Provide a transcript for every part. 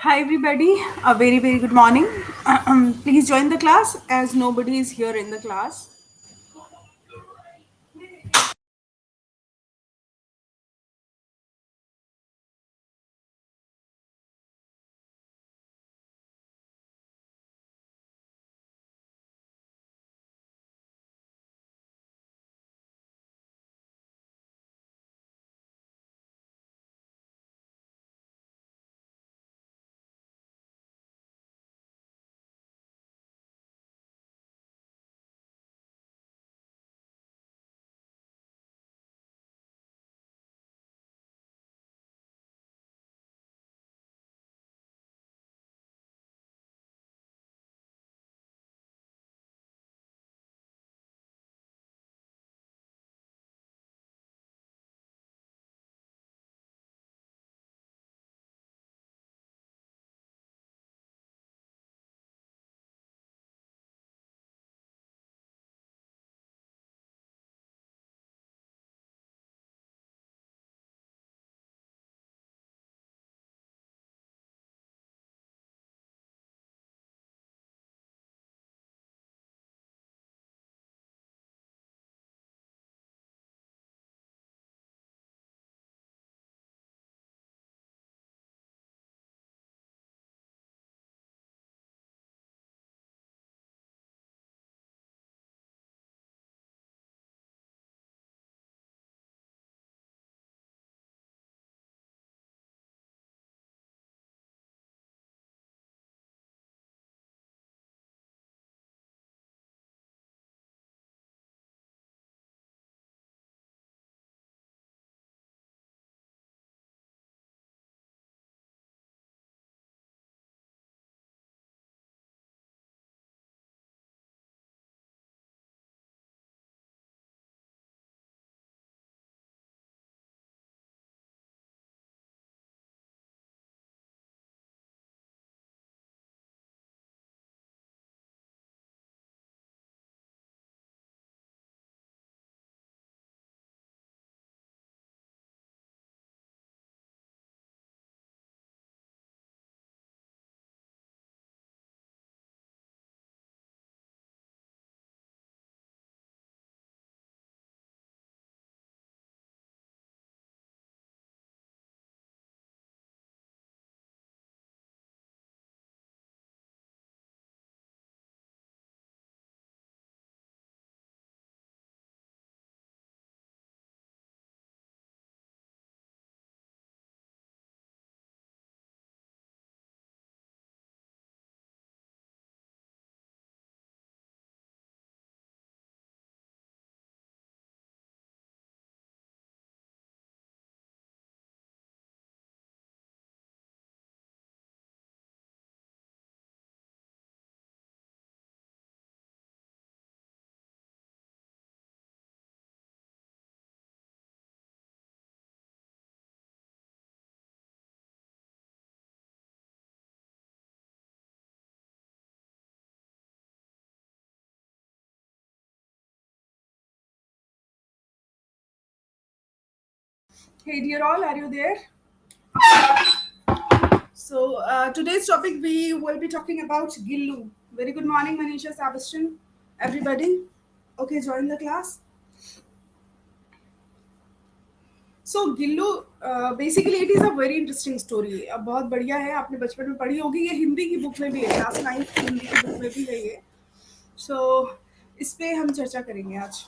Hi, everybody. A very, very good morning. Please join the class as nobody is here in the class. Hey, dear all, are you there? So, today's topic we will be talking about Gillu. Very good morning, Manisha Sebastian. Everybody. Okay, join the class. So, Gillu basically it is a very interesting story. बहुत बढ़िया है, आपने बचपन में पढ़ी होगी. ये हिंदी की बुक में भी है, क्लास 9 की हिंदी की बुक में भी है ये. सो इस पे हम चर्चा करेंगे आज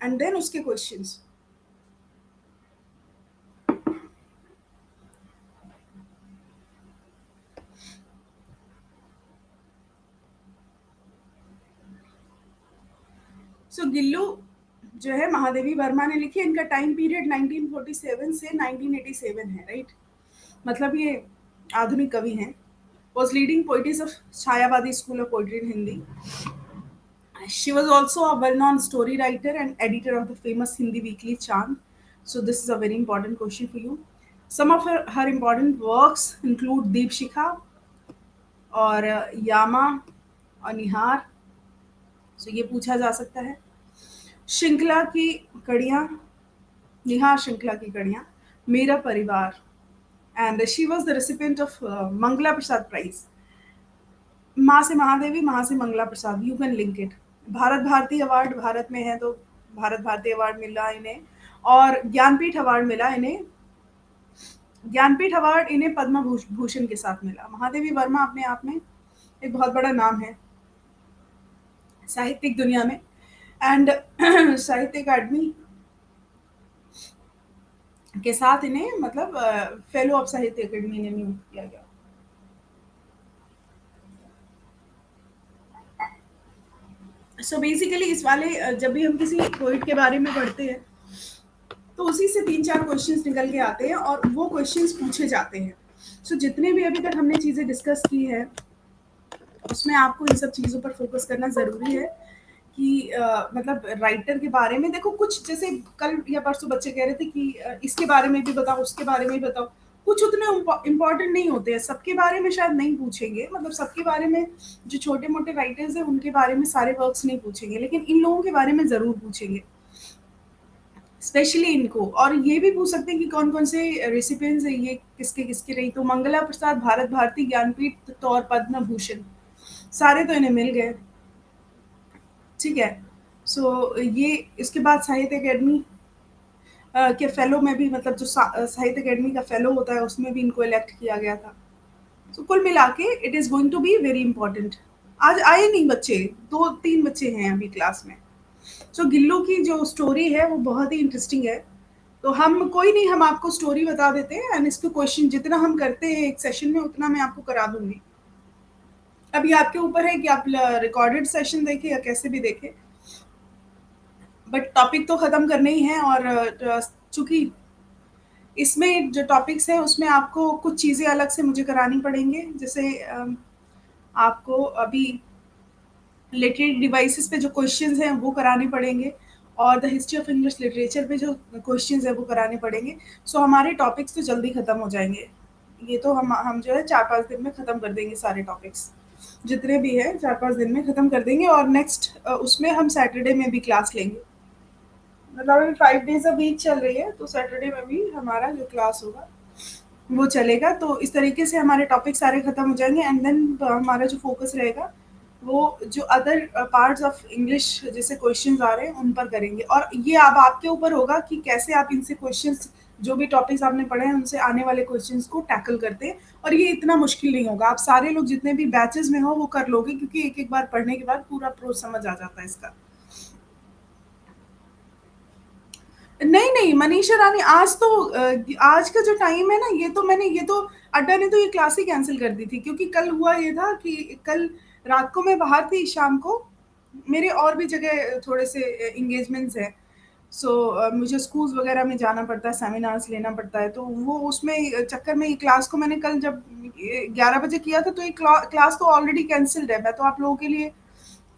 एंड देन उसके क्वेश्चंस. सो गिल्लू जो है महादेवी वर्मा ने लिखी. इनका टाइम पीरियड 1947 से 1987 है, राइट. मतलब ये आधुनिक कवि हैं. Was leading poetess of Chhayavadi school of poetry in Hindi. She was also a well-known story writer and editor of the famous Hindi weekly Chand. So this is a very important question for you. Some of her important works include Deep Shikha और यामा और निहार. So ये पूछा जा सकता है. श्रृंखला की कड़ियाँ, निहार श्रृंखला की कड़ियाँ, मेरा परिवार and she was the recipient of Mangala Prasad Prize. माँ से महादेवी, महा से Mangla Prasad, you can link it. Bharat Bharati award Bharat में है तो भारत भारती अवार्ड मिला इन्हें, और ज्ञानपीठ अवार्ड मिला इन्हें। ज्ञानपीठ अवार्ड इन्हें पद्म भूषण के साथ मिला। महादेवी वर्मा अपने आप में एक बहुत बड़ा नाम है साहित्यिक दुनिया में, एंड साहित्य अकादमी के साथ इन्हें मतलब फेलो ऑफ साहित्य अकादमी ने नियुक्त किया गया। सो बेसिकली इस वाले जब भी हम किसी पोइट के बारे में पढ़ते हैं तो उसी से 3-4 क्वेश्चंस निकल के आते हैं और वो क्वेश्चंस पूछे जाते हैं। सो जितने भी अभी तक हमने चीज़ें डिस्कस की है उसमें आपको इन सब चीज़ों पर फोकस करना ज़रूरी है कि मतलब राइटर के बारे में देखो, कुछ जैसे कल या परसों बच्चे कह रहे थे कि इसके बारे में भी बताओ, उसके बारे में भी बताओ। कुछ उतने इम्पोर्टेंट नहीं होते हैं, सबके बारे में शायद नहीं पूछेंगे, मतलब सबके बारे में जो छोटे मोटे राइटर्स हैं उनके बारे में सारे वर्क्स नहीं पूछेंगे, लेकिन इन लोगों के बारे में ज़रूर पूछेंगे, स्पेशली इनको। और ये भी पूछ सकते हैं कि कौन कौन से रेसिपिएंट्स हैं, ये किसके किसके रही। तो मंगला प्रसाद, भारत भारती, ज्ञानपीठ तो और पद्म भूषण सारे तो इन्हें मिल गए, ठीक है। सो ये इसके बाद साहित्य अकेडमी के फेलो में भी, मतलब जो साहित्य अकेडमी का फेलो होता है उसमें भी इनको इलेक्ट किया गया था। सो कुल मिला के it is going to be very important. आज आए नहीं बच्चे, 2-3 बच्चे हैं अभी क्लास में। सो गिल्लू की जो स्टोरी है वो बहुत ही इंटरेस्टिंग है। तो हम कोई नहीं, हम आपको स्टोरी बता देते हैं एंड इसके क्वेश्चन जितना हम करते हैं एक सेशन में उतना मैं आपको करा दूंगी। अभी आपके ऊपर है कि आप रिकॉर्डेड सेशन देखें या कैसे भी देखें, बट टॉपिक तो ख़त्म करने ही हैं। और चूँकि इसमें जो टॉपिक्स हैं उसमें आपको कुछ चीज़ें अलग से मुझे करानी पड़ेंगी, जैसे आपको अभी लिटरेरी डिवाइसेस पे जो क्वेश्चंस हैं वो कराने पड़ेंगे, और the history of English literature पे जो क्वेश्चंस हैं वो कराने पड़ेंगे। सो हमारे टॉपिक्स तो जल्दी ख़त्म हो जाएंगे। ये तो हम जो है 4-5 दिन में ख़त्म कर देंगे सारे टॉपिक्स, जितने भी हैं 4-5 दिन में ख़त्म कर देंगे। और नेक्स्ट उसमें हम सैटरडे में भी क्लास लेंगे, मतलब अभी 5 डेज़ अ वीक चल रही है, तो सैटरडे में भी हमारा जो क्लास होगा वो चलेगा। तो इस तरीके से हमारे टॉपिक सारे खत्म हो जाएंगे एंड देन हमारा जो फोकस रहेगा वो जो अदर पार्ट्स ऑफ इंग्लिश जैसे क्वेश्चंस आ रहे हैं उन पर करेंगे। और ये अब आपके ऊपर होगा कि कैसे आप इनसे क्वेश्चंस, जो भी टॉपिक्स आपने पढ़े हैं उनसे आने वाले क्वेश्चंस को टैकल करते हैं। और ये इतना मुश्किल नहीं होगा, आप सारे लोग जितने भी बैचेस में हो वो कर लोगे, क्योंकि एक एक बार पढ़ने के बाद पूरा अप्रोच समझ आ जाता है इसका। नहीं नहीं मनीषा रानी, आज तो आज का जो टाइम है ना, ये तो अड्डा ने तो ये क्लास ही कैंसिल कर दी थी, क्योंकि कल हुआ ये था कि कल रात को मैं बाहर थी, शाम को मेरे और भी जगह थोड़े से एंगेजमेंट्स हैं। सो मुझे स्कूल्स वगैरह में जाना पड़ता है, सेमिनार्स लेना पड़ता है, तो वो उसमें चक्कर में ये क्लास को मैंने कल जब 11 बजे किया था तो ये क्लास तो ऑलरेडी कैंसिल्ड है। मैं तो आप लोगों के लिए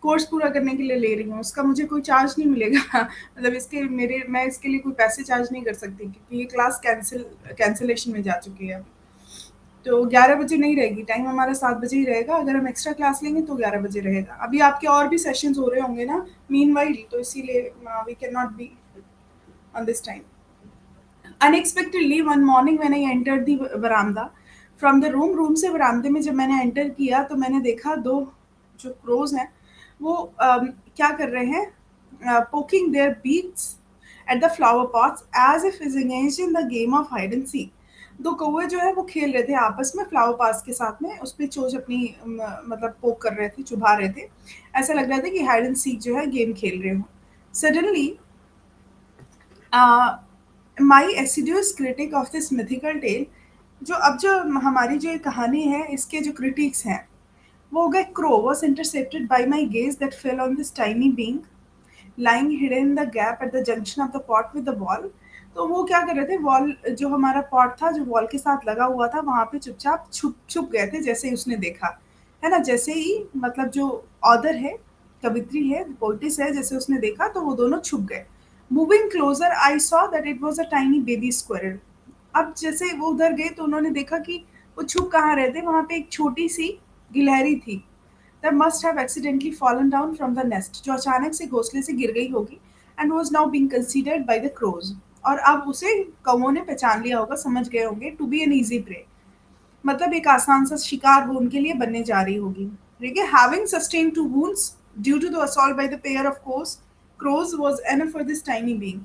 कोर्स पूरा करने के लिए ले रही हूँ, उसका मुझे कोई चार्ज नहीं मिलेगा मतलब इसके मेरे मैं इसके लिए कोई पैसे चार्ज नहीं कर सकती, क्योंकि ये क्लास कैंसिलेशन में जा चुकी है अभी। तो 11 बजे नहीं रहेगी, टाइम हमारा 7 बजे ही रहेगा। अगर हम एक्स्ट्रा क्लास लेंगे तो 11 बजे रहेगा। अभी आपके और भी सेशंस हो रहे होंगे ना मीन वाइल, तो इसीलिए we can not be on this time. Unexpectedly one morning when I entered the बरामदा फ्रॉम द रूम से बरामदे में जब मैंने एंटर किया तो मैंने देखा दो जो क्रोज हैं वो क्या कर रहे हैं, poking their beaks at the flower pots as if is engaged in the game of hide and seek. दो कौवे जो है वो खेल रहे थे आपस में फ्लावर पास के साथ में, उस पे चोंच अपनी मतलब पोक कर रहे थे, चुभा रहे थे। ऐसा लग रहा था कि हाइड एंड सीक जो है गेम खेल रहे हो। Suddenly my assiduous critic of this mythical tale, जो हमारी जो ये कहानी है इसके जो क्रिटिक्स हैं वो हो गए, crow was intercepted by my gauge that fell on this tiny being lying hidden in the gap at the junction of the pot with the wall. तो वो क्या कर रहे थे, वॉल जो हमारा पॉट था जो वॉल के साथ लगा हुआ था वहां पे चुपचाप छुप छुप गए थे, जैसे ही उसने देखा, है ना। जैसे ही मतलब जो ऑदर है, कवित्री है, पोइटिस है, जैसे उसने देखा तो वो दोनों छुप गए। Moving closer I saw that it was a tiny baby squirrel. अब जैसे वो उधर गए तो उन्होंने देखा कि वो छुप कहाँ रहे थे, वहां पे एक छोटी सी गिलहरी थी, that must have accidentally fallen down from the nest, जो अचानक से घोंसले से गिर गई होगी, and was now being considered by the crows। और अब उसे कौओं ने पहचान लिया होगा, समझ गए होंगे to be an easy prey, मतलब एक आसान सा शिकार वो उनके लिए बनने जा रही होगी। ठीक है, having sustain two wounds due to the assault by the pair of crows was enough for this tiny being।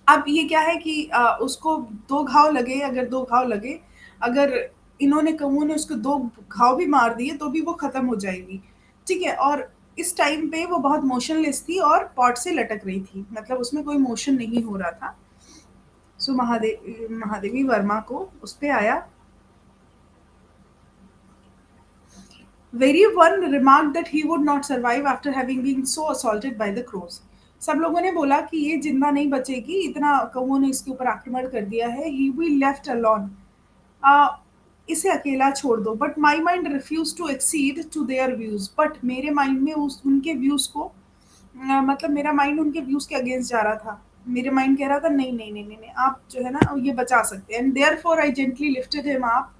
अब ये क्या है कि उसको 2 घाव लगे, अगर 2 घाव लगे, अगर इन्होंने कौओं ने उसको 2 घाव भी मार दिए तो भी वो खत्म हो जाएगी। ठीक है, और इस टाइम पे वो बहुत मोशनलेस थी और पॉट से लटक रही थी, मतलब उसमें कोई मोशन नहीं हो रहा था। सो महादेवी वर्मा को उस पे आया। Very one remarked that he would not survive after having been so assaulted by the crows। सब लोगों ने बोला कि ये जिंदा नहीं बचेगी, इतना कौओं ने इसके ऊपर आक्रमण कर दिया है। He will be left alone। इसे अकेला छोड़ दो। But my mind refuse to accede to their views. But मेरे माइंड में उस उनके व्यूज को मतलब मेरा माइंड उनके व्यूज के अगेंस्ट जा रहा था। मेरे माइंड कह रहा था नहीं नहीं नहीं नहीं नहीं, आप जो है ना ये बचा सकते हैं। And therefore I gently lifted him up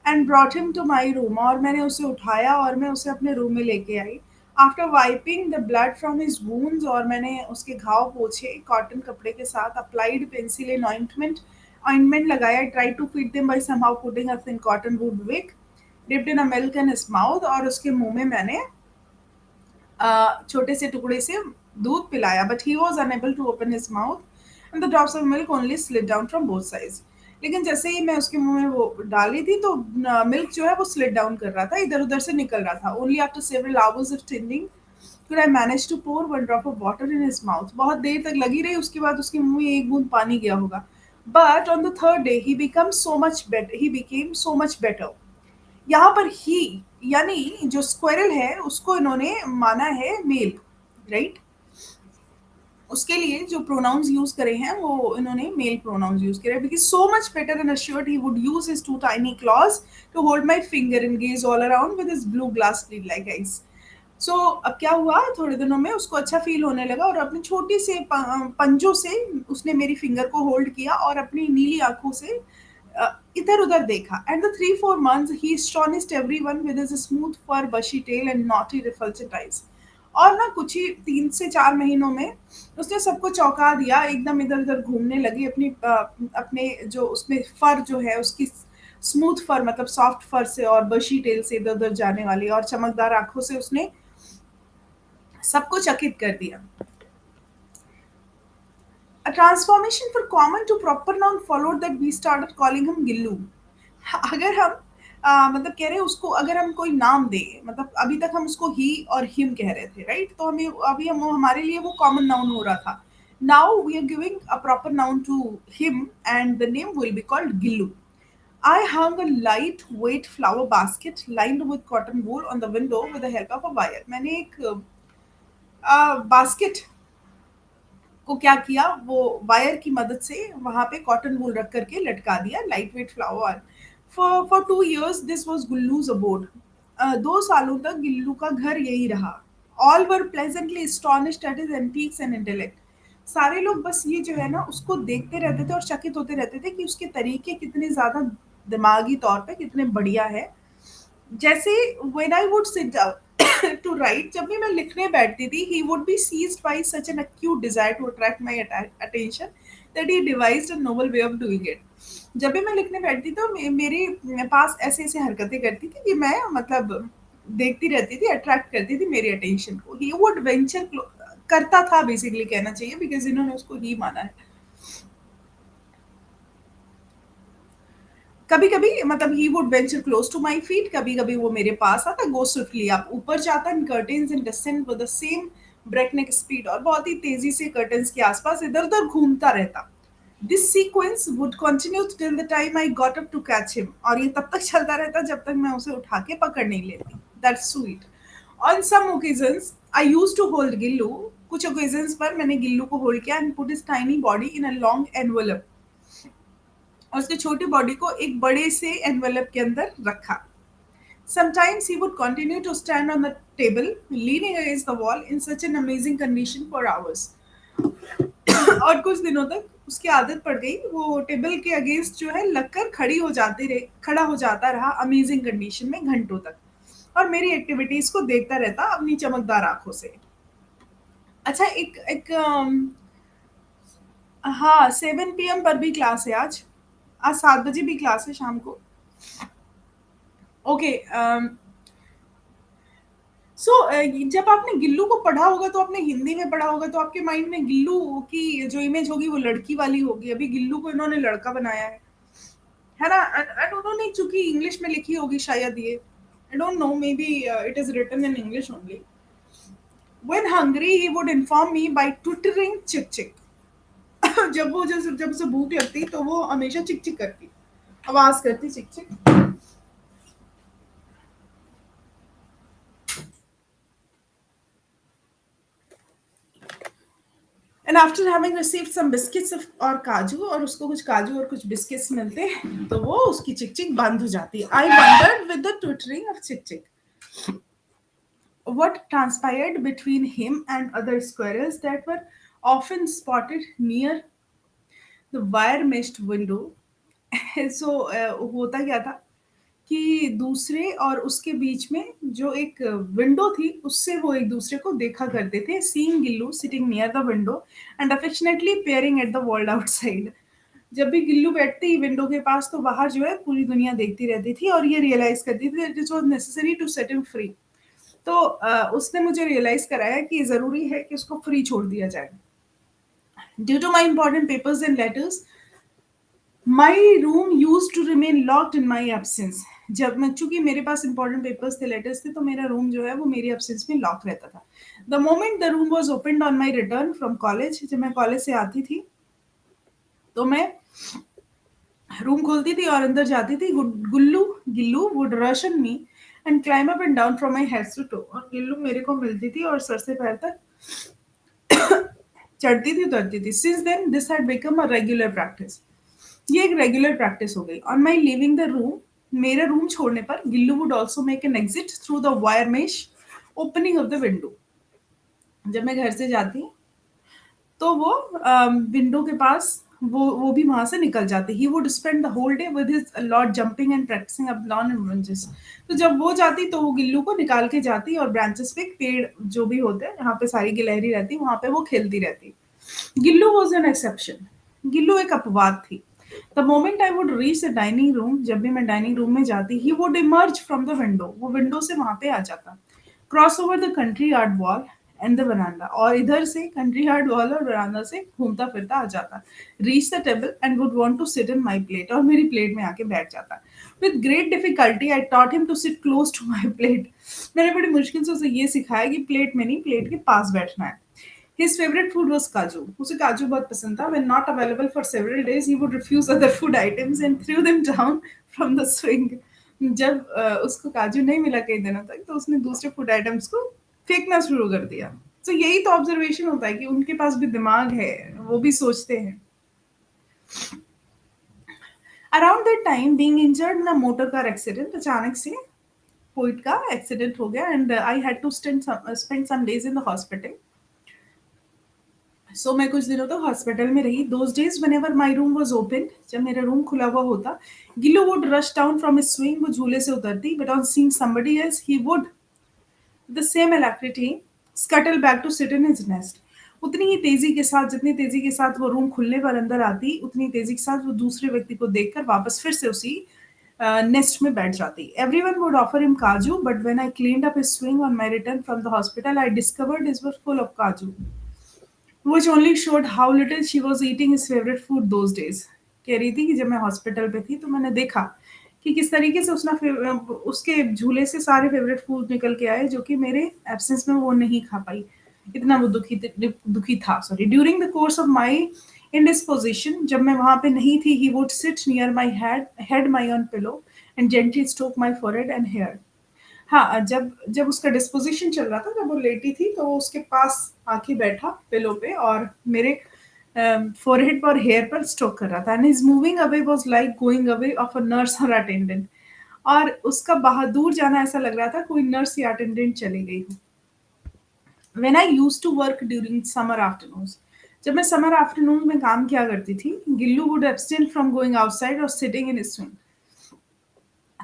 and brought him to my room. और मैंने उसे उठाया और मैं उसे अपने रूम में लेके आई। After wiping the blood from his wounds, और मैंने उसके घाव पोछे कॉटन कपड़े के साथ। अप्लाइड पेंसिल इन ऑइंटमेंट लगाया। Try to feed them by somehow putting a thin cotton wood wick dipped in a milk in his mouth. और उसके मुंह में मैंने छोटे से टुकड़े से दूध पिलाया। But he was unable to open his mouth and the drops of milk only slid down from both sides. लेकिन जैसे ही मैं उसके मुंह में वो डाली थी तो मिल्क जो है वो स्लिड डाउन कर रहा था, इधर उधर से निकल रहा था। Only after several hours of tending could I manage to pour one drop of water in his mouth। बहुत देर तक लगी रही, उसके बाद उसके मुंह में एक बूंद पानी गया होगा। But on the third day he became so much better। He became so much better। यहाँ पर ही यानी जो स्क्वेरल है उसको इन्होंने माना है मेल, राइट। उसके लिए जो प्रोनाउंस यूज करे हैं वो इन्होंने मेल प्रोनाउंस यूज करे। Because so much better and assured he would use his 2 tiny claws to hold my finger and gaze all around with his blue glass lid like eyes। सो अब क्या हुआ, थोड़े दिनों में उसको अच्छा फील होने लगा और अपनी छोटी से पंजों से उसने मेरी फिंगर को होल्ड किया और अपनी नीली आंखों से इधर उधर देखा। And the 3-4 months he astonished everyone with his smooth fur bushy tail and naughty refulgent eyes। और ना कुछ ही 3 से 4 महीनों में उसने सबको चौंका दिया, एकदम इधर उधर घूमने लगी। अपने जो उसमें फर जो है उसकी स्मूथ फर मतलब सॉफ्ट फर से और बशी टेल से इधर उधर जाने वाली और चमकदार आंखों से उसने सबको चकित कर दिया। A transformation for common to proper noun followed that we started calling him Gillu. अगर हम मतलब कह रहे हैं उसको, अगर हम कोई नाम दे, मतलब अभी तक हम उसको ही और हिम कह रहे थे, राइट। तो हमें अभी हम हमारे लिए वो कॉमन नाउन हो रहा था। Now we are giving a proper noun to him and the name will be called Gillu. I hung a lightweight flower basket lined with cotton wool on the window with the help of a wire। मैंने एक basket को क्या किया, वो wire की मदद से वहां पे कॉटन वूल रख करके लटका दिया। Light weight flower. For 2 years this was Gullu's abode. 2 सालों तक गिल्लू का घर यही रहा। All were pleasantly astonished at his antics and intellect. सारे लोग बस ये जो है ना उसको देखते रहते थे और चकित होते रहते थे कि उसके तरीके कितने ज्यादा दिमागी तौर पे कितने बढ़िया है। जैसे when I would sit down to write, जब भी मैं लिखने बैठती थी, he would be seized by such an acute desire to attract my attention that he devised a novel way of doing it। जब भी मैं लिखने बैठती तो मेरे पास ऐसे ऐसे हरकतें करती थी कि मैं मतलब देखती रहती थी, अट्रैक्ट करती थी मेरी अटेंशन को। ही वुड वेंचर करता था बेसिकली कहना चाहिए, बिकॉज इन्होंने उसको ही माना है। कभी कभी मतलब he would venture close to my feet, कभी कभी वो मेरे पास आता। गो स्विफ्टली, आप ऊपर जाता in curtains and descend with the same breakneck speed, और बहुत ही तेजी से कर्टन्स के आसपास इधर उधर घूमता रहता। This sequence would continue till the time I got up to catch him, और ये तब तक चलता रहता जब तक मैं उसे उठा के पकड़ नहीं लेती। That's sweet. On some occasions I use to hold Gillu. कुछ ओकेजन्स पर मैंने गिल्लू को होल्ड किया and put his tiny body in a long envelope, और उसकी छोटी बॉडी को एक बड़े से एनवेलप के अंदर रखा। Sometimes he would continue to stand on the table, leaning against the wall in such an amazing condition for hours। और कुछ दिनों तक उसकी आदत पड़ गई, वो टेबल के अगेंस्ट जो है लगकर खड़ा हो जाता रहा अमेजिंग कंडीशन में घंटों तक, और मेरी एक्टिविटीज को देखता रहता अपनी चमकदार आंखों से। अच्छा, एक एक हाँ, 7 PM पर भी क्लास है आज। आज 7 बजे भी क्लास है शाम को। ओके। सो जब आपने गिल्लू को पढ़ा होगा तो आपने हिंदी में पढ़ा होगा, तो आपके माइंड में गिल्लू की जो इमेज होगी वो लड़की वाली होगी। अभी गिल्लू को इन्होंने लड़का बनाया है ना? एंड उन्होंने चूंकि इंग्लिश में लिखी होगी शायद ये, I don't know, maybe it is written in English only. When hungry he would inform me by twittering चिक चिक। जब उसे भूख लगती तो वो हमेशा चिक चिक करती, आवाज करती चिक चिक। And after having received some biscuits और काजू, और उसको कुछ काजू और कुछ बिस्किट्स मिलते, तो वो उसकी चिक चिक बंद हो जाती। आई wandered with the twittering of चिक चिक what transpired between him and other squirrels that were often spotted near the wire meshed window. सो होता क्या था कि दूसरे और उसके बीच में जो एक विंडो थी, उससे वो एक दूसरे को देखा करते थे। Seeing Gillu sitting near the window and affectionately pairing at the world outside. जब भी गिल्लू बैठती विंडो के पास, तो बाहर जो है पूरी दुनिया देखती रहती थी, और ये रियलाइज करती थी it was necessary to set him free. तो उसने मुझे रियलाइज कराया कि ज़रूरी है कि उसको फ्री छोड़ दिया जाए। Due to my important papers and letters, my room use to remain locked in my absence. जब मैं, चूंकि मेरे पास इंपॉर्टेंट पेपर्स थे, लेटर्स थे, तो मेरा रूम जो है वो मेरी एब्सेंस में लॉक रहता था। The moment the room was opened on my return from college, जब मैं कॉलेज से आती थी तो मैं रूम खोलती थी और अंदर जाती थी। Gullu Gillu would rush on me and climb up and down from my head to toe. और गिल्लू मेरे को मिलती थी और सर से पैर तक चढ़ती थी उतरती थी। Since then this had become a regular practice. ये एक रेगुलर प्रैक्टिस हो गई। On my leaving the room, मेरे रूम छोड़ने पर Gillu would also make an exit through the wire mesh opening of the window. जब मैं घर से जाती तो वो विंडो के पास, वो भी वहां से निकल जाते। He would spend the whole day with his lord jumping and practising up lawn and branches. तो जब वो जाती तो वो गिल्लू को निकाल के जाती, और ब्रांचेस पे, पेड़ जो भी होते हैं जहाँ पे सारी गिलहरी रहती, वहां पे वो खेलती रहती। Gillu was an exception. Gillu एक अपवाद थी। The moment I would reach the dining room, जब भी मैं डाइनिंग रूम में जाती, he would emerge from the window, वो विंडो से वहां पे आ जाता। Cross over the country yard wall and the वरांडा, और इधर से कंट्री यार्ड वॉल और वरांडा से घूमता फिरता आ जाता। Reach the table and would want to sit in my plate, और मेरी प्लेट में आके बैठ जाता। With great difficulty I taught him to sit close to my plate. मैंने बड़ी मुश्किल से उसे ये सिखाया कि प्लेट में नहीं, प्लेट के पास बैठना है। His favorite food was काजू। उसे काजू बहुत पसंद था। When not available for several days, he would refuse other food items and threw them down from the swing. जब उसको काजू नहीं मिला कई दिनों तक, तो उसने दूसरे फूड आइटम्स को फेंकना शुरू कर दिया। तो यही तो ऑब्जर्वेशन होता है कि उनके पास भी दिमाग है, वो भी सोचते हैं। Around that time, being injured in a motor car accident, अचानक से पोइट का एक्सीडेंट हो गया and I had to spend some days in the hospital. So मैं कुछ दिनों तक हॉस्पिटल में रही। Those days whenever my room was open, जब मेरा रूम खुला हुआ होता, Gillu would rush down from his swing, वो झूले से उतरती, but on seeing somebody else he would the same alacrity scuttle back to sit in his nest। उतनी ही तेजी के साथ, जितनी तेजी के साथ वो रूम खुलने पर अंदर आती, उतनी तेजी के साथ वो दूसरे व्यक्ति को देखकर वापस फिर से उसी नेस्ट में बैठ जाती। एवरीवन वुड ऑफर हिम काजू, but when I cleaned up his swing on my return from the hospital, I discovered it was full of काजू, which only showed how little she was eating his favorite food those days। कह रही थी कि जब मैं hospital पे थी तो मैंने देखा कि किस तरीके से उसके झूले से सारे फेवरेट फूड निकल के आए, जो कि मेरे एब्सेंस में वो नहीं खा पाई। इतना वो दुखी था। Sorry. During the course of my indisposition, जब मैं वहां पे नहीं थी, he would sit near my head my on pillow and gently stroke my forehead and hair। हाँ, जब जब उसका डिस्पोजिशन चल रहा था, जब वो लेटी थी, तो वो उसके पास आके बैठा पिलो पे और मेरे फोरहेड पर, हेयर पर स्ट्रोक कर रहा था। And his moving away was like going away of a nurse और अटेंडेंट। और उसका बहादुर जाना ऐसा लग रहा था कोई नर्स या अटेंडेंट चली गई हो। When I used to work during summer afternoons, जब मैं समर आफ्टरनून में काम किया करती थी, Gillu would abstain from going outside और सिटिंग इन स्विंग।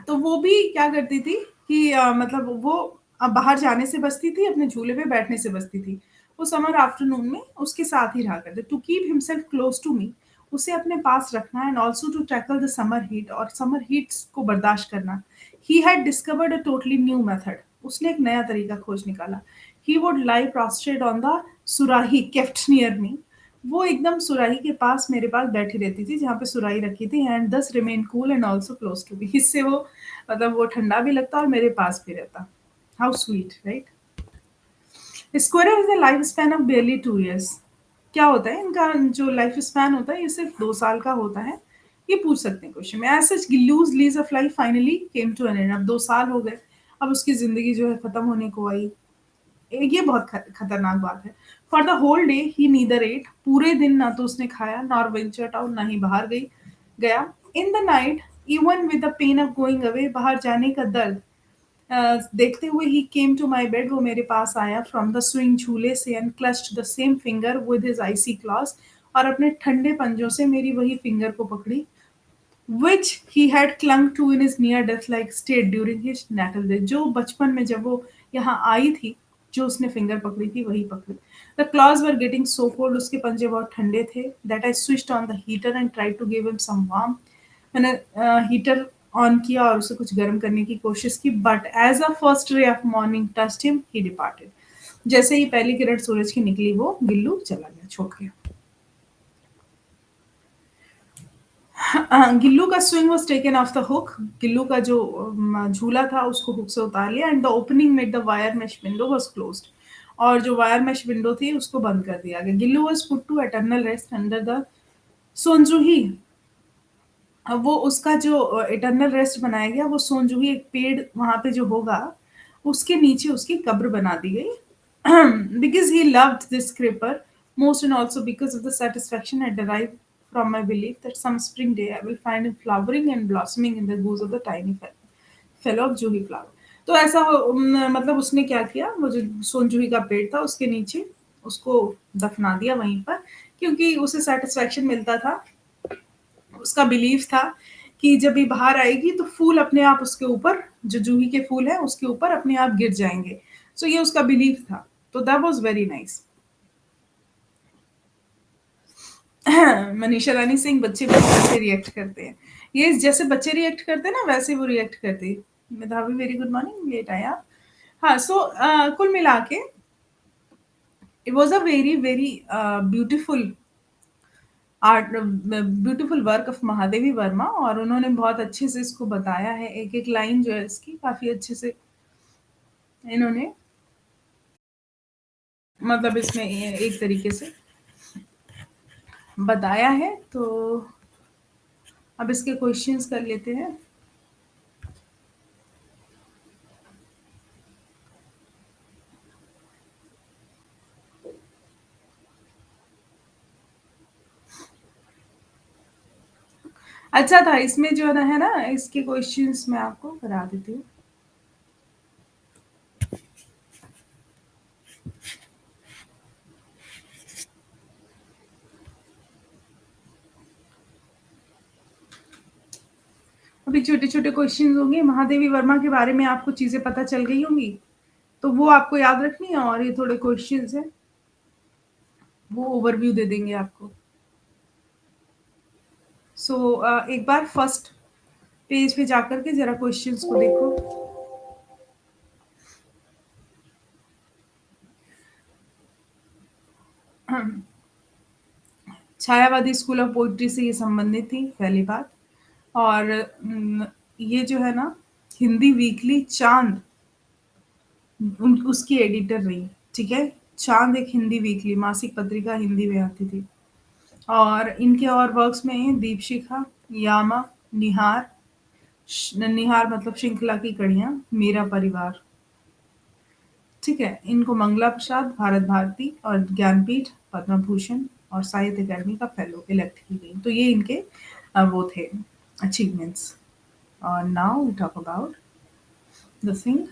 तो वो भी क्या करती थी कि मतलब वो बाहर जाने से बचती थी, अपने झूले पे बैठने से बचती थी। वो समर आफ्टरनून में उसके साथ ही रहा करते। To keep himself close to me, उसे अपने पास रखना, and also to tackle the summer heat, और समर हीट्स को बर्दाश्त करना। He had discovered a totally new method, उसने एक नया तरीका खोज निकाला। He would lie prostrate on the surahi kept near me, वो एकदम सुराही के पास मेरे पास बैठी रहती थी जहाँ पे सुराही रखी थी, and thus remain cool and also close to me, इससे वो मतलब वो ठंडा भी लगता और मेरे पास भी रहता। How sweet, right? Squirrel is the life span of barely 2 years। क्या होता है इनका जो लाइफ स्पैन होता है, ये सिर्फ 2 साल का होता है। ये पूछ सकते हैं क्वेश्चन में। As such Gillu's lease of life finally came to an end, अब 2 साल हो गए, अब उसकी जिंदगी जो है खत्म होने को आई। ये बहुत खतरनाक बात है। For the whole day he neither ate, पूरे दिन ना तो उसने खाया, नॉर वेंचर्ड आउट, ना ही बाहर गया। In the night, even with the pain of going away, बाहर जाने का दर्द देखते हुए, ही केम टू माई बेड, वो मेरे पास आया फ्रॉम द स्विंग, झूले से, and clutched the same finger with his icy claws, और अपने ठंडे पंजों से मेरी वही फिंगर को पकड़ी, which he had clung to in his near death like state during his natal day, जो बचपन में जब वो यहाँ आई थी, जो उसने फिंगर पकड़ी थी वही पकड़ी। The claws were getting so cold, उसके पंजे बहुत ठंडे थे, that I switched on the heater and tried to give him some warmth, मैंने हीटर ऑन किया और उसे कुछ गर्म करने की कोशिश की, but as a first ray of morning touched him he departed, जैसे ही पहली किरण सूरज की निकली वो गिल्लू चला गया, छोड़ गया। गिल्लू का swing was taken of the hook, Gillu का जो झूला था उसको हुक से उतार लिया, and the opening made the wire mesh window was closed, और जो वायर मैश विंडो थी उसको बंद कर दिया गया। Gillu was put to eternal rest under the sonjuhi, अब वो उसका जो इटर्नल रेस्ट बनाया गया, वो सोनजूही एक पेड़ वहां पे जो होगा उसके नीचे उसकी कब्र बना दी गई। Because he loved this creeper most, and also because of the satisfaction I derived from my belief that some spring day I will find him flowering and blossoming in the goose of the tiny fellow of Juhi flower। तो ऐसा मतलब उसने क्या किया, वो जो सोनजूही का पेड़ था उसके नीचे उसको दफना दिया वहीं पर, क्योंकि उसे सेटिस्फेक्शन मिलता था, उसका बिलीफ था कि जब ये बाहर आएगी तो फूल अपने आप उसके ऊपर, जो जूही के फूल है उसके ऊपर अपने आप गिर जाएंगे। सो ये उसका बिलीफ था, तो that was very nice. Manisha Rani Singh, बच्चे भी कैसे रिएक्ट करते हैं, ये जैसे बच्चे रिएक्ट करते हैं ना वैसे वो रिएक्ट करती है। मेधावी वेरी गुड मॉर्निंग, लेट आया। हाँ, सो कुल मिला के it was a very very beautiful art, beautiful work of Mahadevi Verma, और उन्होंने बहुत अच्छे से इसको बताया है, एक एक लाइन जो है इसकी काफी अच्छे से इन्होंने मतलब इसमें एक तरीके से बताया है। तो अब इसके क्वेश्चंस कर लेते हैं। अच्छा था इसमें जो है ना, इसके क्वेश्चंस मैं आपको करा देती हूँ। अभी छोटे छोटे क्वेश्चन होंगे, महादेवी वर्मा के बारे में आपको चीजें पता चल गई होंगी, तो वो आपको याद रखनी है, और ये थोड़े क्वेश्चंस हैं वो ओवरव्यू दे देंगे आपको। सो एक बार फर्स्ट पेज पे जाकर के जरा क्वेश्चंस को देखो। छायावादी स्कूल ऑफ पोइट्री से ये संबंधित थी, पहली बात। और ये जो है ना, हिंदी वीकली चांद उसकी एडिटर रही, ठीक है। चांद एक हिंदी वीकली मासिक पत्रिका हिंदी में आती थी, और इनके और वर्क्स में दीपशिखा, यामा, निहार, निहार मतलब श्रृंखला की कड़ियां, मेरा परिवार, ठीक है। इनको मंगला प्रसाद, भारत भारती और ज्ञानपीठ, पद्म भूषण और साहित्य अकादमी का फेलो इलेक्ट की गई। तो ये इनके वो थे अचीवमेंट्स। और now we talk about the thing,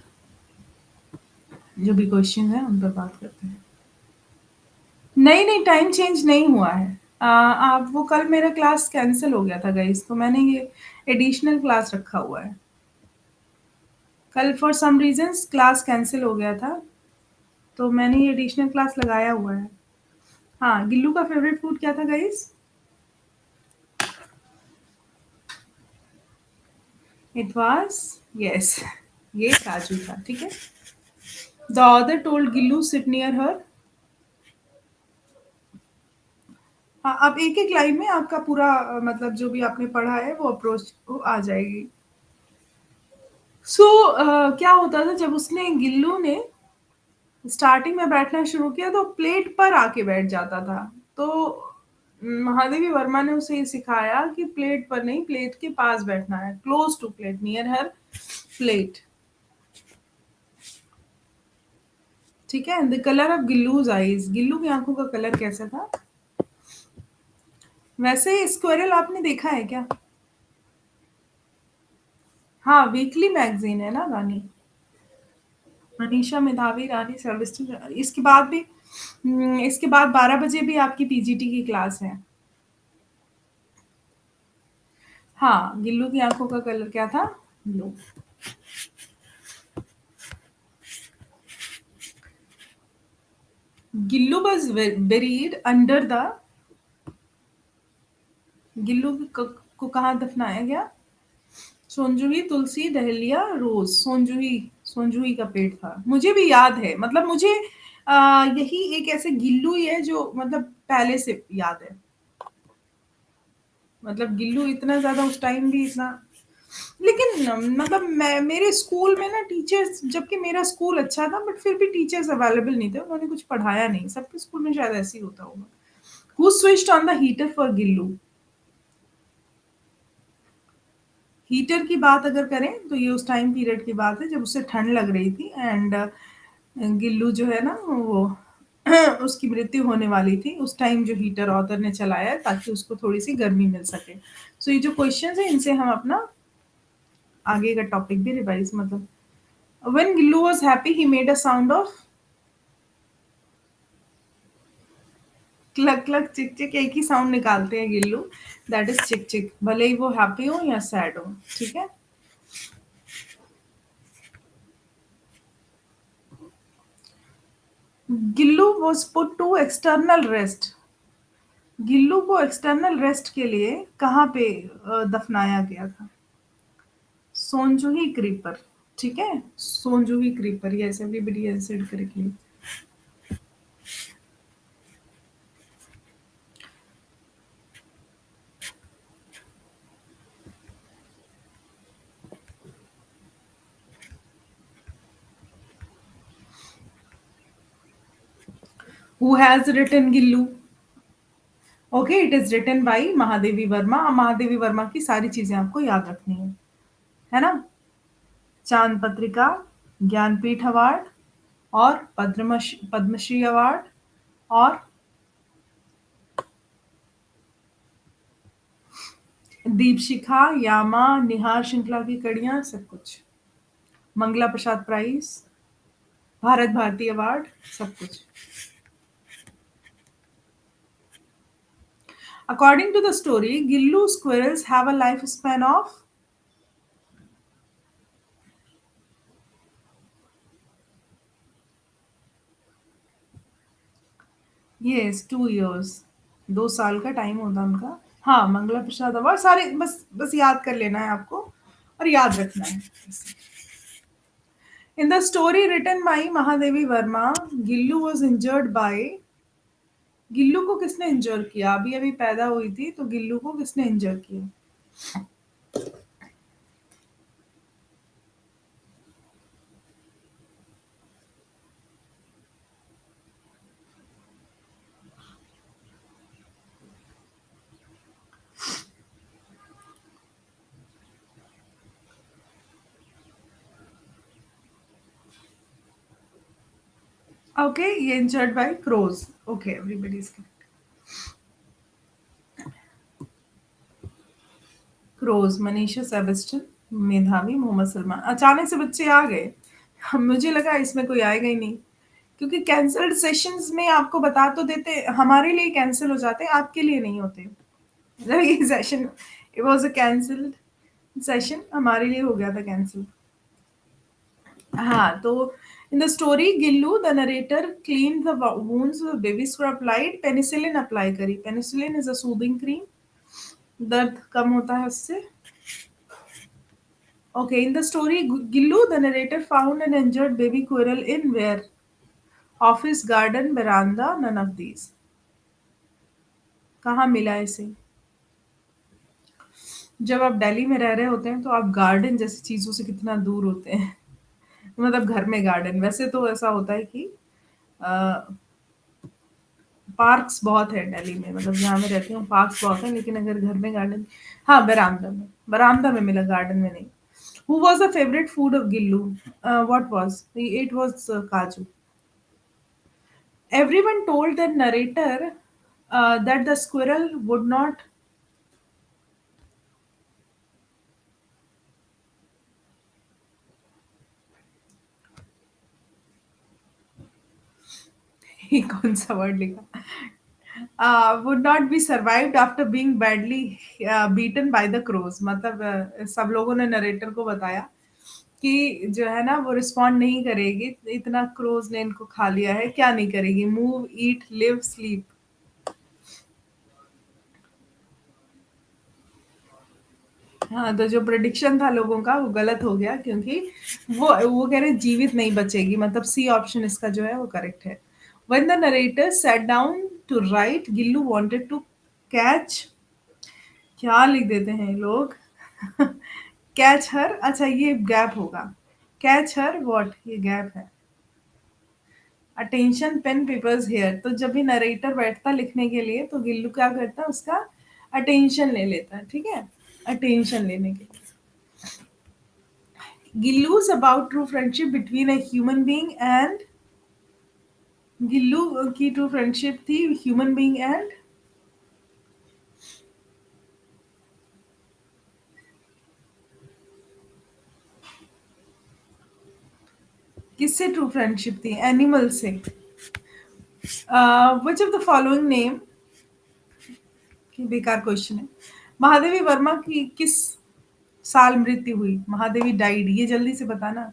जो भी क्वेश्चन है उन पर बात करते हैं। नहीं नहीं, टाइम चेंज नहीं हुआ है। आप वो कल मेरा क्लास कैंसिल हो गया था गाइस, तो मैंने ये एडिशनल क्लास रखा हुआ है। कल for some reasons class cancel हो गया था, तो मैंने ये एडिशनल क्लास लगाया हुआ है। हाँ, गिल्लू का फेवरेट फूड क्या था गाइस? इट वाज, यस, ये काजू था, ठीक है। The other told Gillu seat near her. हाँ, अब एक एक लाइन में आपका पूरा मतलब जो भी आपने पढ़ा है वो अप्रोच आ जाएगी। सो क्या होता था जब उसने गिल्लू ने स्टार्टिंग में बैठना शुरू किया तो प्लेट पर आके बैठ जाता था। तो महादेवी वर्मा ने उसे ये सिखाया कि प्लेट पर नहीं, प्लेट के पास बैठना है, close to plate, near her plate, ठीक है। The colour of Gillu's eyes, Gillu की आंखों का कलर कैसा था? वैसे स्क्विरल आपने देखा है क्या? हाँ, वीकली मैगजीन है ना रानी, मनीषा मेधावी, रानी सर्विस्टन। इसके बाद भी इसके बाद 12 बजे भी आपकी पीजीटी की क्लास है। हाँ, गिल्लू की आंखों का कलर क्या था? Blue. Gillu was buried under the, Gillu को कहाँ दफनाया गया? सोनजूही, तुलसी, डहलिया, रोज। सोनजूही, सोनजूही का पेड़ था, मुझे भी याद है, मतलब मुझे यही एक ऐसे गिल्लू ही है जो मतलब पहले से याद है। मतलब गिल्लू इतना ज्यादा उस टाइम भी इतना, लेकिन मतलब मैं मेरे स्कूल में ना टीचर्स, जबकि मेरा स्कूल अच्छा था बट फिर भी टीचर्स अवेलेबल नहीं थे, उन्होंने कुछ पढ़ाया नहीं। सबके स्कूल में शायद ऐसे ही होता होगा। Who switched on the heater for Gillu? Heater की बात अगर करें तो ये उस टाइम पीरियड की बात है जब उसे ठंड लग रही थी एंड गिल्लू जो है ना वो उसकी मृत्यु होने वाली थी। उस टाइम जो हीटर ऑथर ने चलाया ताकि उसको थोड़ी सी गर्मी मिल सके। सो ये जो क्वेश्चंस है इनसे हम अपना आगे का टॉपिक भी रिवाइज, मतलब when Gillu was happy he made a sound of clock clock चिक चिक, एक ही साउंड निकालते हैं गिल्लू, दैट इज चिक चिक, भले ही वो हैप्पी हो या सैड हो, ठीक है। Gillu was put to external rest, Gillu को एक्सटर्नल रेस्ट के लिए कहाँ पे दफनाया गया था? सोनजूही क्रीपर, ठीक है, sonjuhi creeper, yes everybody answered correctly. Who has written Gillu? Okay, it is written by Mahadevi Verma. Mahadevi Verma की सारी चीजें आपको याद रखनी है ना? चांद पत्रिका, ज्ञानपीठ अवार्ड, और पद्मश्री अवार्ड, और दीपशिखा, यामा, निहार श्रृंखला की कड़ियां, सब कुछ, मंगला प्रसाद प्राइज, भारत भारती अवार्ड, सब कुछ। According to the story, Gillu squirrels have a lifespan of, yes, 2 years, 2 साल का टाइम होता उनका। हाँ, मंगला प्रसाद अवार्ड सारे बस बस याद कर लेना है आपको और याद रखना है। In the story written by Mahadevi Verma, Gillu was injured by, Gillu को किसने इंजर किया? अभी अभी पैदा हुई थी तो गिल्लू को किसने इंजर किया? ओके, ये injured by crows. Okay, everybody is correct. Crows, Manisha Sebastian, Medhavi, Mohammed Salman. अचानक से बच्चे आ गए, मुझे लगा इसमें कोई आएगा ही नहीं, क्योंकि कैंसल्ड सेशंस में आपको बता तो देते, हमारे लिए कैंसिल हो जाते, आपके लिए नहीं होते। मतलब ये session, it was a cancelled session, हमारे लिए हो गया था कैंसिल। हाँ, तो In the story, Gillu, the narrator, cleaned the wounds with baby square applied penicillin apply करी. Penicillin is a soothing cream. दर्द कम होता है उससे. Okay, in the story, Gillu, the narrator, found an injured baby squirrel in where? Office, garden, veranda, none of these. कहाँ मिला इसे? जब आप दिल्ली में रह रहे होते हैं तो आप गार्डन जैसी चीज़ों से कितना दूर होते हैं. मतलब घर में गार्डन. वैसे तो ऐसा होता है कि पार्क्स बहुत है दिल्ली में. मतलब जहाँ मैं रहती हूँ पार्क्स बहुत हैं, लेकिन अगर घर में गार्डन. हाँ, बरामदा में मिला, गार्डन में नहीं. Who was the favorite food of Gillu? What was? It was kaju. Everyone told the narrator that the squirrel would not. ही कौन सा वर्ड लिखा? Would not be survived after being badly beaten by the crows. मतलब सब लोगों ने narrator को बताया कि जो है ना वो रिस्पॉन्ड नहीं करेगी, इतना क्रोज ने इनको खा लिया है, क्या नहीं करेगी. मूव, ईट, लिव, स्लीप. हाँ, तो जो प्रेडिक्शन था लोगों का वो गलत हो गया, क्योंकि वो कह रहे जीवित नहीं बचेगी. मतलब सी ऑप्शन इसका जो है वो करेक्ट है. When the narrator sat down to write, Gillu wanted to catch. क्या लिख देते हैं लोग? Catch her. अच्छा, ये गैप होगा. कैच हर वॉट, ये गैप है. Attention pen papers here. तो जब भी नरेटर बैठता लिखने के लिए तो गिल्लू क्या करता, उसका अटेंशन ले लेता. ठीक है, अटेंशन लेने के लिए. Gillu's about true friendship between a human being and. Gillu की ट्रू फ्रेंडशिप थी ह्यूमन बीइंग एंड. किससे ट्रू फ्रेंडशिप थी? एनिमल से. Which of the following name. बेकार क्वेश्चन है. महादेवी वर्मा की किस साल मृत्यु हुई? महादेवी डाइड, ये जल्दी से बताना.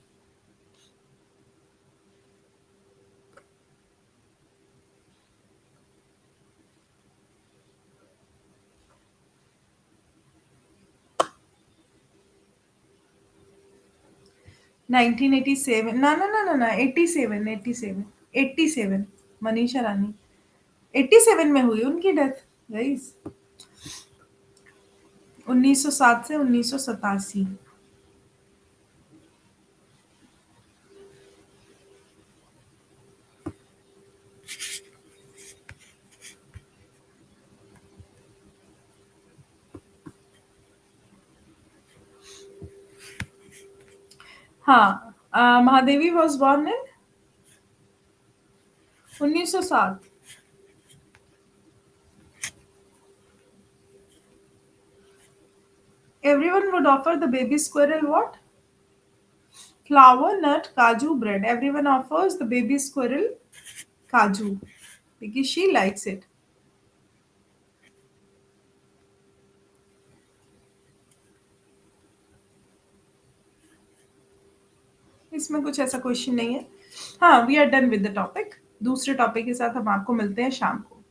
1987. ना ना ना ना ना, 87, 87, 87. मनीषा रानी. 87 में हुई उनकी डेथ. गाइस, 1907 से 1987. हाँ, Mahadevi was born in 1907. Everyone would offer the baby squirrel what? Flower, nut, kaju, bread. Everyone offers the baby squirrel kaju because she likes it. इसमें कुछ ऐसा क्वेश्चन नहीं है. हाँ, we are done with the topic. दूसरे topic के साथ हम आपको मिलते हैं शाम को.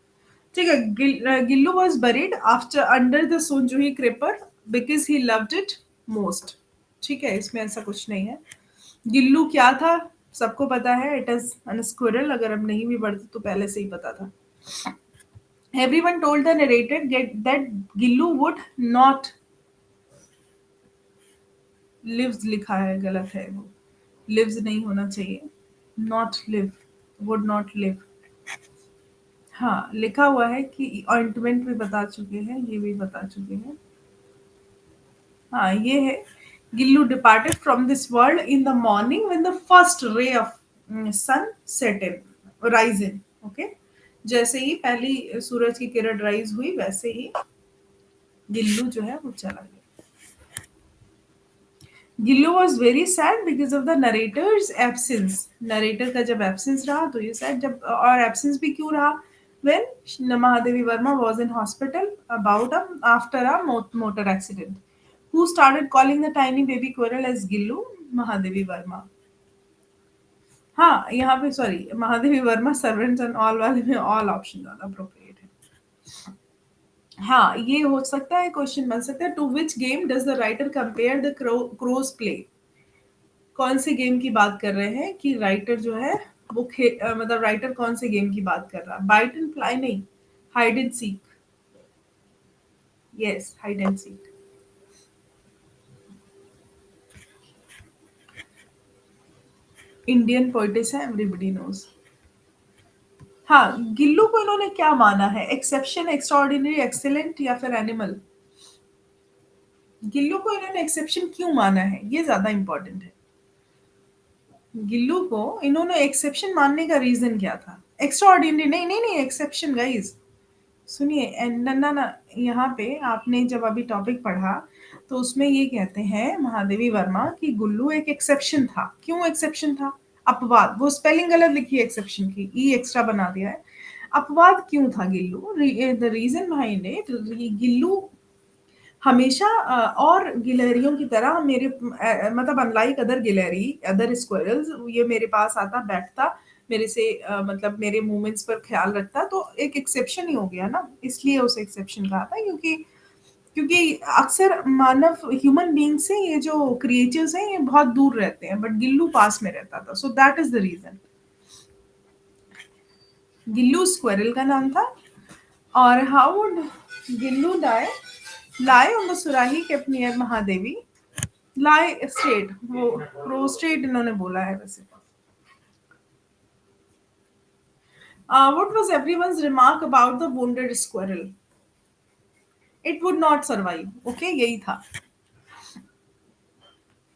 ठीक है. Gillu was buried after under the sonjuhi creeper because he loved it most. ठीक है, इसमें ऐसा कुछ नहीं है. गिल्लू क्या था सबको पता है. It is an squirrel. अगर हम नहीं भी पढ़ते तो पहले से ही पता था. Everyone told the narrated get that Gillu would not. Lives लिखा है, गलत है वो. लिव्स नहीं होना चाहिए. Not live, would not live. हाँ, लिखा हुआ है कि ऑइंटमेंट भी बता चुके हैं, ये भी बता चुके हैं. हाँ, ये है. Gillu departed from this world in the morning when the first ray of sun set in rise in. Okay, जैसे ही पहली सूरज की किरण राइज हुई वैसे ही गिल्लू जो है वो चला गया. Gillu was very sad because of the narrator's absence. Narrator का जब एब्सेंस रहा तो ये सैड. जब और एब्सेंस भी क्यों रहा? when Mahadevi Verma was in hospital about after a motor accident. Who started calling the tiny baby squirrel as Gillu? Mahadevi Verma. हाँ, यहाँ पे sorry, Mahadevi Verma servants and all वाले में ऑल ऑप्शन ज्यादा अप्रोप्रिएट है। हाँ, ये हो सकता है, क्वेश्चन बन सकता है, to which game does the writer compare the crows play. कौन से गेम की बात कर रहे हैं कि राइटर जो है वो मतलब राइटर कौन से गेम की बात कर रहा है? बाइट एंड फ्लाई नहीं, hide and seek. Yes, hide and seek. Indian पोइटिस है, एवरीबडी नोज। हाँ, गिल्लू को इन्होंने क्या माना है? एक्सेप्शन, एक्स्ट्राऑर्डिनरी, एक्सेलेंट या फिर एनिमल? गिल्लू को इन्होंने एक्सेप्शन क्यों माना है, ये ज्यादा इंपॉर्टेंट है। गिल्लू को इन्होंने एक्सेप्शन मानने का रीजन क्या था? एक्स्ट्रा ऑर्डिनरी नहीं, नहीं, नहीं, एक्सेप्शन गाइज। सुनिए, ना ना ना, यहाँ पे आपने जब अभी टॉपिक पढ़ा तो उसमें ये कहते हैं महादेवी वर्मा कि गुल्लू एक एक्सेप्शन था। क्यों एक्सेप्शन था? अपवाद। वो स्पेलिंग गलत लिखी है एक्सेप्शन की, ई एक्स्ट्रा बना दिया है। अपवाद क्यों था Gillu? The reason behind it, Gillu हमेशा और गिलहरियों की तरह मेरे मतलब अनलाइक अदर गिलहरी, अदर स्क्विरल्स, ये मेरे पास आता, बैठता, मेरे से मतलब मेरे मूवमेंट्स पर ख्याल रखता, तो एक एक्सेप्शन ही हो गया ना, इसलिए उसे एक्सेप्शन कहा था। क्योंकि क्योंकि अक्सर मानव, ह्यूमन बीइंग से ये जो क्रिएचर्स हैं ये बहुत दूर रहते हैं, बट गिल्लू पास में रहता था, so that is the reason. Gillu squirrel का नाम था। और how would Gillu die? lie on the surahi kept near Mahadevi. lie straight, वो prostrate इन्होंने बोला है वैसे। What was everyone's remark about the wounded squirrel? It would not survive. Okay, यही था।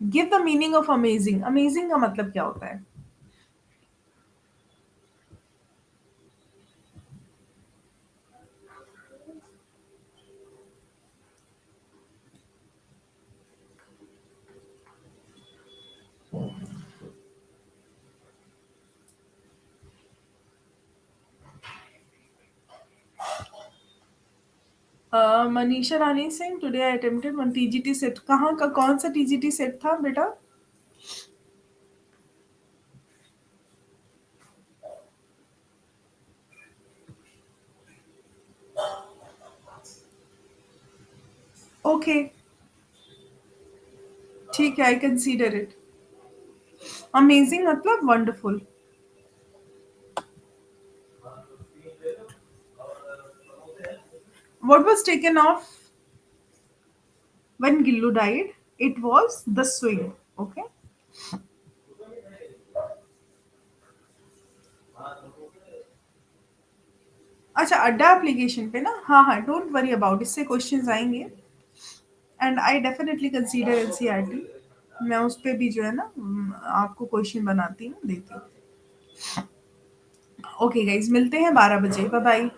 Give the meaning of amazing. Amazing का मतलब क्या होता है? Manisha Rani Singh, today I attempted one TGT set. कहाँ का, कौन सा टीजीटी सेट था बेटा? ओके, ठीक है, आई कंसीडर इट। अमेजिंग मतलब wonderful. What was taken off when Gillu died? It was the swing. Okay. अच्छा, अड्डा एप्लीकेशन पे ना, हाँ हाँ, डोंट वरी अबाउट, इससे क्वेश्चंस आएंगे। And I definitely consider NCERT. मैं उस पे भी जो है ना आपको क्वेश्चन बनाती हूँ, देती हूँ। ओके गाइज, मिलते हैं 12 बजे। Bye bye.